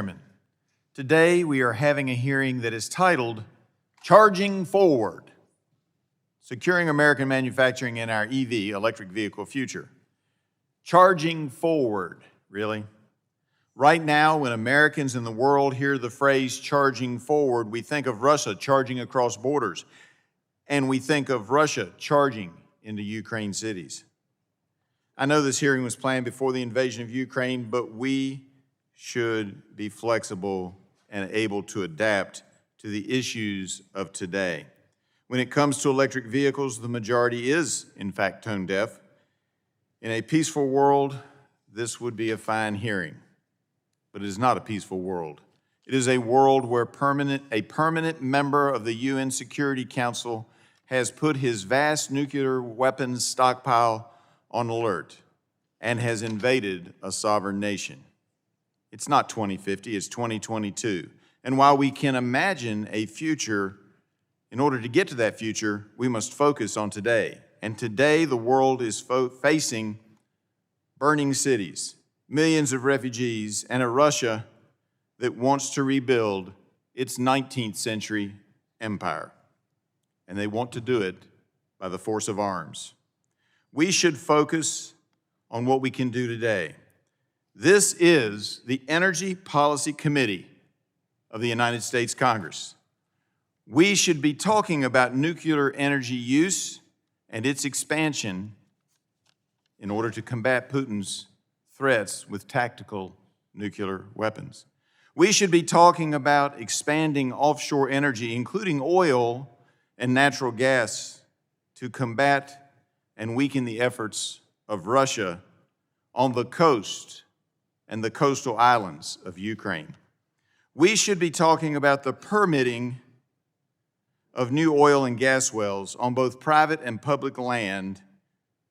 Chairman. Today we are having a hearing that is titled Charging Forward, Securing American Manufacturing in Our EV, Electric Vehicle Future. Charging forward, really? Right now, when Americans in the world hear the phrase charging forward, we think of Russia charging across borders, and we think of Russia charging into Ukraine cities. I know this hearing was planned before the invasion of Ukraine, but we should be flexible and able to adapt to the issues of today. When it comes to electric vehicles, the majority is, in fact, tone deaf. In a peaceful world, this would be a fine hearing, but it is not a peaceful world. It is a world where a permanent member of the UN Security Council has put his vast nuclear weapons stockpile on alert and has invaded a sovereign nation. It's not 2050, it's 2022. And while we can imagine a future, in order to get to that future, we must focus on today. And today, the world is facing burning cities, millions of refugees, and a Russia that wants to rebuild its 19th century empire. And they want to do it by the force of arms. We should focus on what we can do today. This is the Energy Policy Committee of the United States Congress. We should be talking about nuclear energy use and its expansion in order to combat Putin's threats with tactical nuclear weapons. We should be talking about expanding offshore energy, including oil and natural gas, to combat and weaken the efforts of Russia on the coast and the coastal islands of Ukraine. We should be talking about the permitting of new oil and gas wells on both private and public land,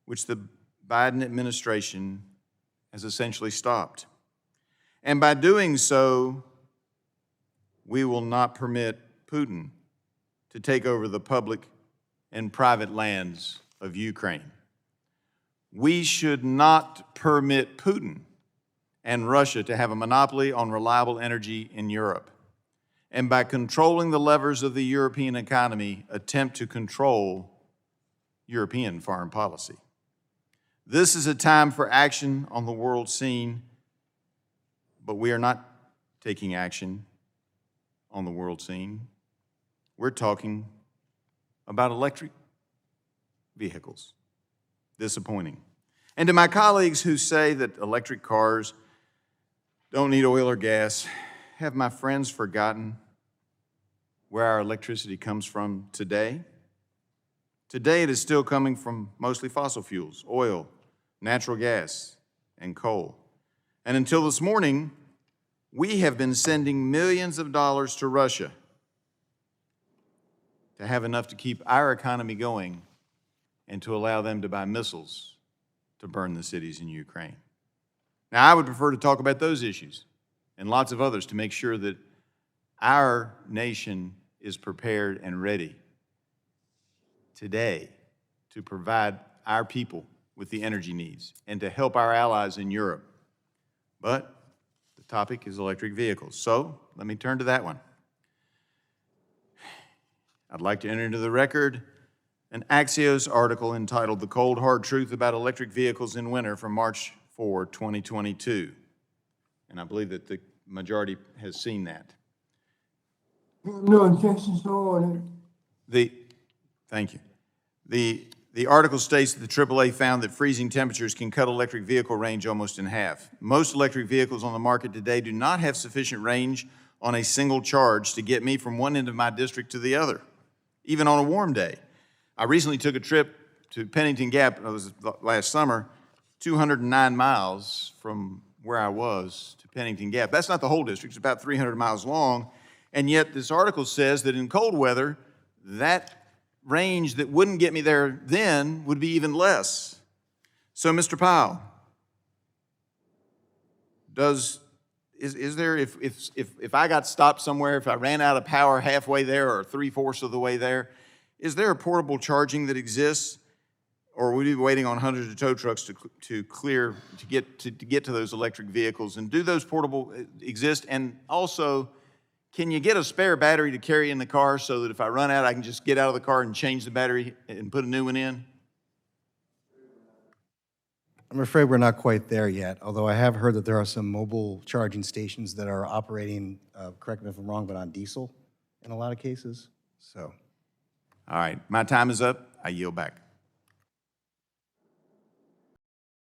which the Biden administration has essentially stopped. And by doing so, we will not permit Putin to take over the public and private lands of Ukraine. We should not permit Putin and Russia to have a monopoly on reliable energy in Europe. And by controlling the levers of the European economy, attempt to control European foreign policy. This is a time for action on the world scene, but we are not taking action on the world scene. We're talking about electric vehicles. Disappointing. And to my colleagues who say that electric cars don't need oil or gas, have my friends forgotten where our electricity comes from today? Today it is still coming from mostly fossil fuels, oil, natural gas, and coal. And until this morning, we have been sending millions of dollars to Russia to have enough to keep our economy going and to allow them to buy missiles to burn the cities in Ukraine. Now, I would prefer to talk about those issues and lots of others to make sure that our nation is prepared and ready today to provide our people with the energy needs and to help our allies in Europe. But the topic is electric vehicles, so let me turn to that one. I'd like to enter into the record an Axios article entitled The Cold Hard Truth About Electric Vehicles in Winter from March 4, 2022. And I believe that the majority has seen that. No objections to order. Thank you. The article states that the AAA found that freezing temperatures can cut electric vehicle range almost in half. Most electric vehicles on the market today do not have sufficient range on a single charge to get me from one end of my district to the other, even on a warm day. I recently took a trip to Pennington Gap, it was last summer, 209 miles from where I was to Pennington Gap. That's not the whole district, it's about 300 miles long, and yet this article says that in cold weather, that range that wouldn't get me there then would be even less. So, Mr. Powell, is there, if I got stopped somewhere, if I ran out of power halfway there or 3/4 of the way there, is there a portable charging that exists? or would we be waiting on hundreds of tow trucks to get to those electric vehicles? And do those portable exist? And also, can you get a spare battery to carry in the car so that if I run out, I can just get out of the car and change the battery and put a new one in? I'm afraid we're not quite there yet, although I have heard that there are some mobile charging stations that are operating, correct me if I'm wrong, but on diesel in a lot of cases, so. All right, my time is up. I yield back.